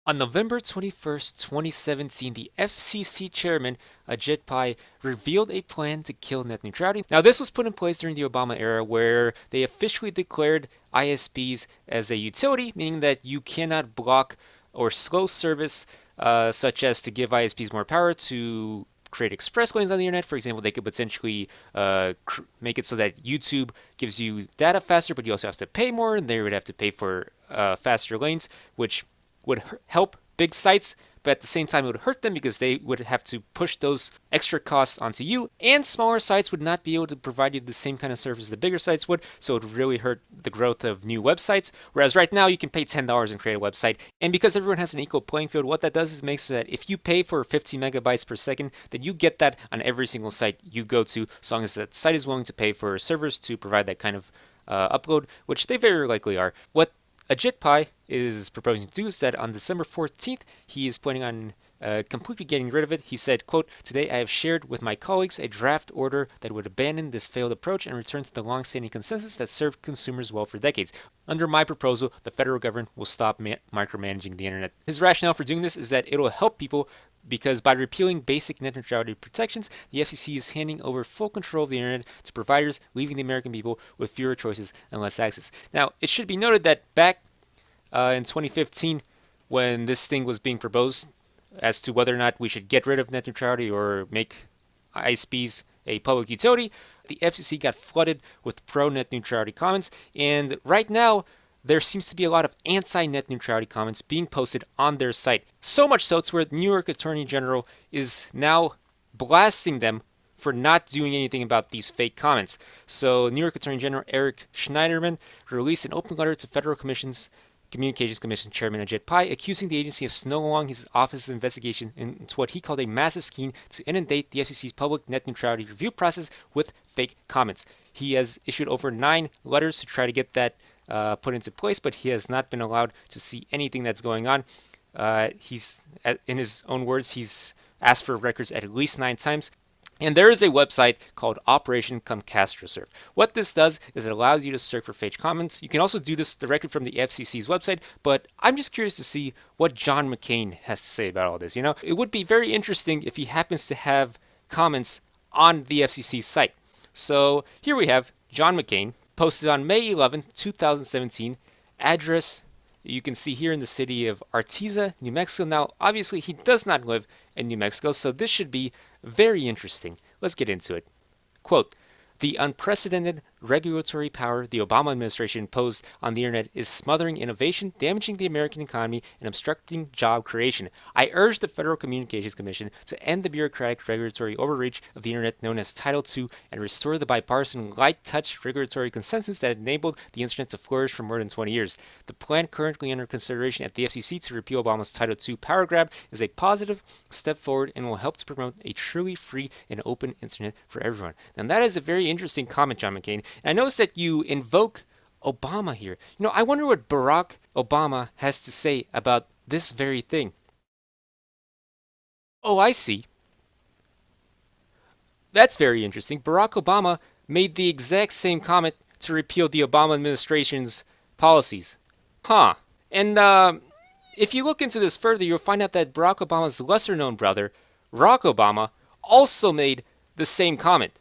On November 21st, 2017, the FCC chairman, Ajit Pai, revealed a plan to kill net neutrality. Now, this was put in place during the Obama era where they officially declared ISPs as a utility, meaning that you cannot block or slow service, such as to give ISPs more power to create express lanes on the internet. For example, they could potentially make it so that YouTube gives you data faster, but you also have to pay more, and they would have to pay for faster lanes, which would help big sites, but at the same time it would hurt them because they would have to push those extra costs onto you, and smaller sites would not be able to provide you the same kind of service the bigger sites would, so it would really hurt the growth of new websites. Whereas right now you can pay $10 and create a website, and because everyone has an equal playing field, what that does is makes so that if you pay for 15 megabytes per second, then you get that on every single site you go to, as long as that site is willing to pay for servers to provide that kind of upload, which they very likely are. What Ajit Pai is proposing to do is that on December 14th, he is planning on completely getting rid of it. He said, quote, "Today I have shared with my colleagues a draft order that would abandon this failed approach and return to the long-standing consensus that served consumers well for decades. Under my proposal, the federal government will stop micromanaging the internet." His rationale for doing this is that it'll help people because by repealing basic net neutrality protections, the FCC is handing over full control of the internet to providers, leaving the American people with fewer choices and less access. Now, it should be noted that back in 2015, when this thing was being proposed as to whether or not we should get rid of net neutrality or make ISPs a public utility, the FCC got flooded with pro-net neutrality comments, and right now there seems to be a lot of anti-net neutrality comments being posted on their site. So much so to where the New York Attorney General is now blasting them for not doing anything about these fake comments. So New York Attorney General Eric Schneiderman released an open letter to Federal Communications Commission Chairman Ajit Pai, accusing the agency of snowballing his office's investigation into what he called a massive scheme to inundate the FCC's public net neutrality review process with fake comments. He has issued over 9 letters to try to get that put into place, but he has not been allowed to see anything that's going on. In his own words, he's asked for records at least 9 times. And there is a website called Operation Comcastro. What this does is it allows you to search for fake comments. You can also do this directly from the FCC's website, but I'm just curious to see what John McCain has to say about all this. It would be very interesting if he happens to have comments on the FCC's site. So here we have John McCain, posted on May 11, 2017, address you can see here in the city of Artesia, New Mexico. Now, obviously, he does not live in New Mexico, so this should be very interesting. Let's get into it. Quote, "The unprecedented regulatory power the Obama administration imposed on the internet is smothering innovation, damaging the American economy, and obstructing job creation. I urge the Federal Communications Commission to end the bureaucratic regulatory overreach of the internet known as Title II and restore the bipartisan light-touch regulatory consensus that enabled the internet to flourish for more than 20 years. The plan currently under consideration at the FCC to repeal Obama's Title II power grab is a positive step forward and will help to promote a truly free and open internet for everyone." Now that is a very interesting comment, John McCain. And I notice that you invoke Obama here. I wonder what Barack Obama has to say about this very thing. Oh, I see. That's very interesting. Barack Obama made the exact same comment to repeal the Obama administration's policies. Huh. And if you look into this further, you'll find out that Barack Obama's lesser known brother, Barack Obama, also made the same comment.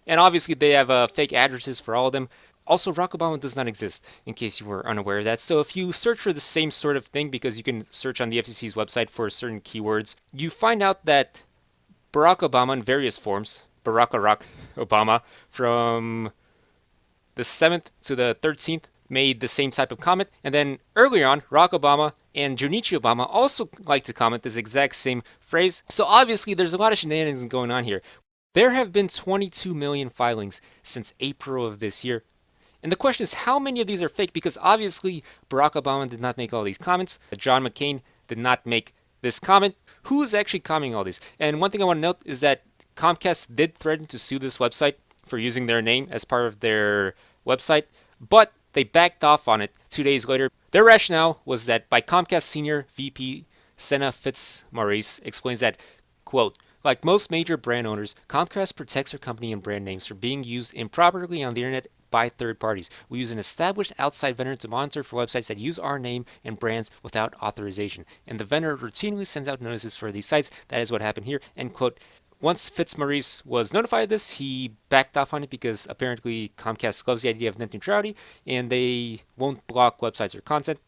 And obviously they have fake addresses for all of them. Also, Barack Obama does not exist, in case you were unaware of that. So if you search for the same sort of thing, because you can search on the FCC's website for certain keywords, you find out that Barack Obama in various forms, Barack Obama, from the 7th to the 13th, made the same type of comment. And then earlier on, Barack Obama and Junichi Obama also like to comment this exact same phrase. So obviously there's a lot of shenanigans going on here. There have been 22 million filings since April of this year. And the question is, how many of these are fake? Because obviously Barack Obama did not make all these comments. John McCain did not make this comment. Who is actually commenting all these? And one thing I want to note is that Comcast did threaten to sue this website for using their name as part of their website, but they backed off on it 2 days later. Their rationale was that by Comcast Senior VP Senna Fitzmaurice explains that, quote, "Like most major brand owners, Comcast protects her company and brand names from being used improperly on the internet by third parties. We use an established outside vendor to monitor for websites that use our name and brands without authorization. And the vendor routinely sends out notices for these sites. That is what happened here, end quote. Once Fitzmaurice was notified of this, he backed off on it because apparently Comcast loves the idea of net neutrality and they won't block websites or content,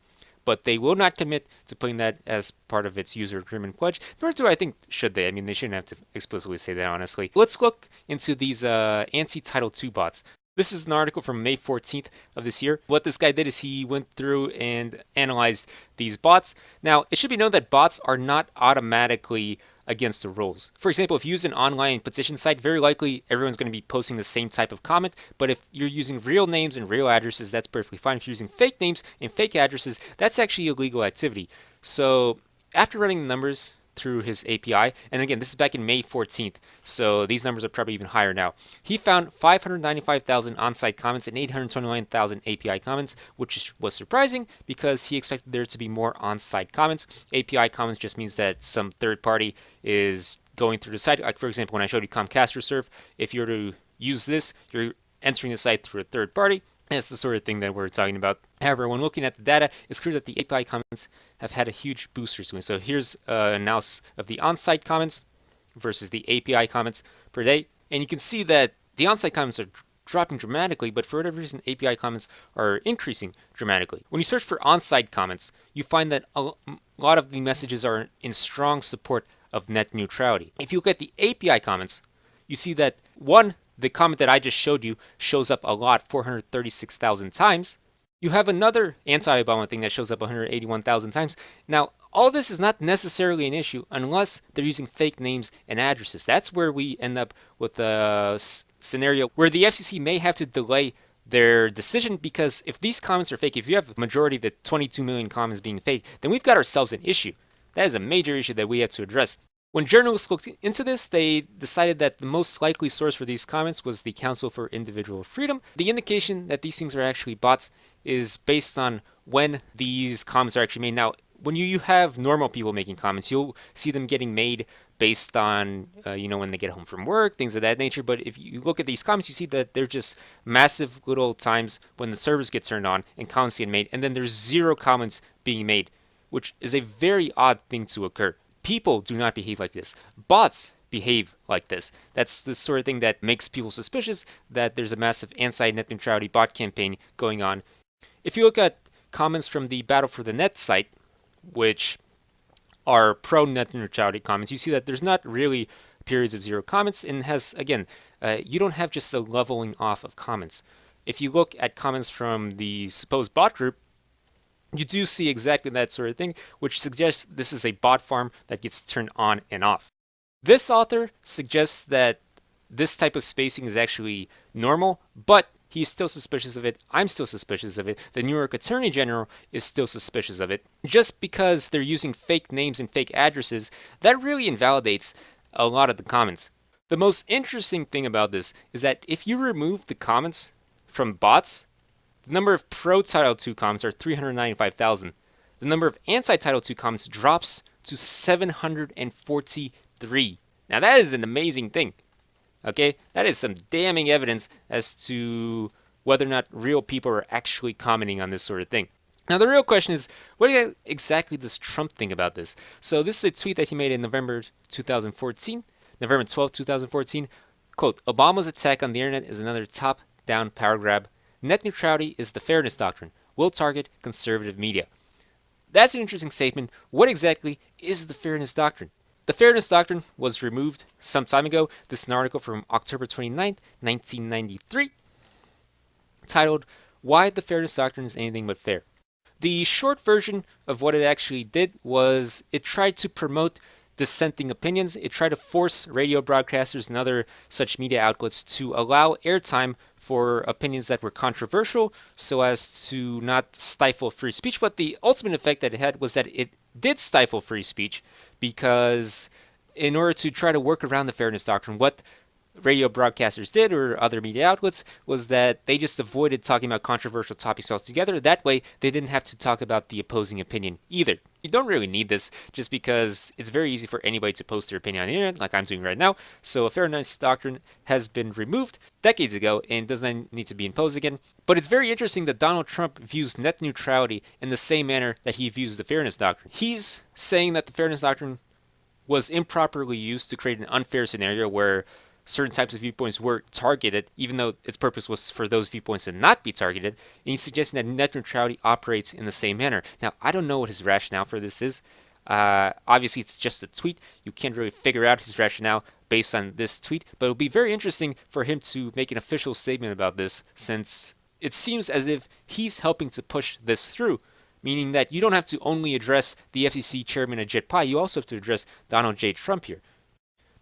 but they will not commit to putting that as part of its user agreement pledge. Nor do I think should they. I mean, they shouldn't have to explicitly say that, honestly. Let's look into these anti-Title II bots. This is an article from May 14th of this year. What this guy did is he went through and analyzed these bots. Now, it should be known that bots are not automatically against the rules. For example, if you use an online petition site, very likely everyone's going to be posting the same type of comment, but if you're using real names and real addresses, that's perfectly fine. If you're using fake names and fake addresses, that's actually illegal activity. So after running the numbers through his API, and again, this is back in May 14th, so these numbers are probably even higher now. He found 595,000 on-site comments and 829,000 API comments, which was surprising because he expected there to be more on-site comments. API comments just means that some third party is going through the site. Like for example, when I showed you Comcast Reserve, if you were to use this, you're entering the site through a third party. That's the sort of thing that we're talking about. However, when looking at the data, it's clear that the API comments have had a huge boost recently. So here's an analysis of the on-site comments versus the API comments per day. And you can see that the on-site comments are dropping dramatically, but for whatever reason, API comments are increasing dramatically. When you search for on-site comments, you find that a lot of the messages are in strong support of net neutrality. If you look at the API comments, you see that the comment that I just showed you shows up a lot, 436,000 times. You have another anti-Obama thing that shows up 181,000 times. Now, all this is not necessarily an issue unless they're using fake names and addresses. That's where we end up with a scenario where the FCC may have to delay their decision, because if these comments are fake, if you have a majority of the 22 million comments being fake, then we've got ourselves an issue. That is a major issue that we have to address. When journalists looked into this, they decided that the most likely source for these comments was the Council for Individual Freedom. The indication that these things are actually bots is based on when these comments are actually made. Now, when you have normal people making comments, you'll see them getting made based on, when they get home from work, things of that nature. But if you look at these comments, you see that they're just massive little times when the servers get turned on and comments get made, and then there's zero comments being made, which is a very odd thing to occur. People do not behave like this. Bots behave like this. That's the sort of thing that makes people suspicious that there's a massive anti-net neutrality bot campaign going on. If you look at comments from the Battle for the Net site, which are pro-net neutrality comments, you see that there's not really periods of zero comments, and has, again, you don't have just a leveling off of comments. If you look at comments from the supposed bot group, you do see exactly that sort of thing, which suggests this is a bot farm that gets turned on and off. This author suggests that this type of spacing is actually normal, but he's still suspicious of it. I'm still suspicious of it. The New York Attorney General is still suspicious of it. Just because they're using fake names and fake addresses, that really invalidates a lot of the comments. The most interesting thing about this is that if you remove the comments from bots, the number of pro-Title II comments are 395,000. The number of anti-Title II comments drops to 743. Now that is an amazing thing. Okay, that is some damning evidence as to whether or not real people are actually commenting on this sort of thing. Now the real question is, what exactly does Trump think about this? So this is a tweet that he made in November 2014, November 12, 2014. Quote, Obama's attack on the internet is another top-down power grab. Net neutrality is the fairness doctrine. Will target conservative media. That's an interesting statement. What exactly is the fairness doctrine? The fairness doctrine was removed some time ago. This is an article from October 29th, 1993, titled, Why the Fairness Doctrine is Anything But Fair. The short version of what it actually did was it tried to promote dissenting opinions. It tried to force radio broadcasters and other such media outlets to allow airtime for opinions that were controversial so as to not stifle free speech. But the ultimate effect that it had was that it did stifle free speech, because in order to try to work around the fairness doctrine, what radio broadcasters did, or other media outlets, was that they just avoided talking about controversial topics altogether. That way, they didn't have to talk about the opposing opinion either. You don't really need this just because it's very easy for anybody to post their opinion on the internet, like I'm doing right now. So a fairness doctrine has been removed decades ago and does not need to be imposed again. But it's very interesting that Donald Trump views net neutrality in the same manner that he views the fairness doctrine. He's saying that the fairness doctrine was improperly used to create an unfair scenario where certain types of viewpoints were targeted, even though its purpose was for those viewpoints to not be targeted. And he's suggesting that net neutrality operates in the same manner. Now, I don't know what his rationale for this is. Obviously, it's just a tweet. You can't really figure out his rationale based on this tweet, but it'll be very interesting for him to make an official statement about this, since it seems as if he's helping to push this through, meaning that you don't have to only address the FCC chairman Ajit Pai, you also have to address Donald J. Trump here.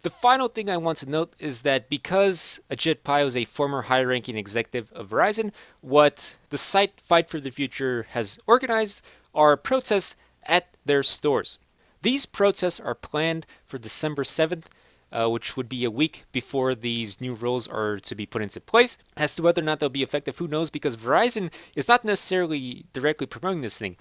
The final thing I want to note is that because Ajit Pai was a former high-ranking executive of Verizon, what the site Fight for the Future has organized are protests at their stores. These protests are planned for December 7th, which would be a week before these new rules are to be put into place. As to whether or not they'll be effective, who knows, because Verizon is not necessarily directly promoting this thing.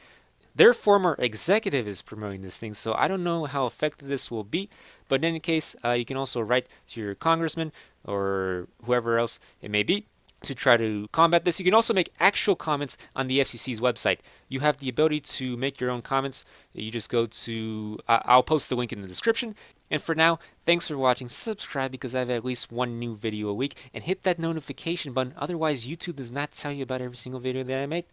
Their former executive is promoting this thing, so I don't know how effective this will be. But in any case, you can also write to your congressman or whoever else it may be to try to combat this. You can also make actual comments on the FCC's website. You have the ability to make your own comments. You just go to, I'll post the link in the description. And for now, thanks for watching. Subscribe because I have at least one new video a week, and hit that notification button. Otherwise, YouTube does not tell you about every single video that I make.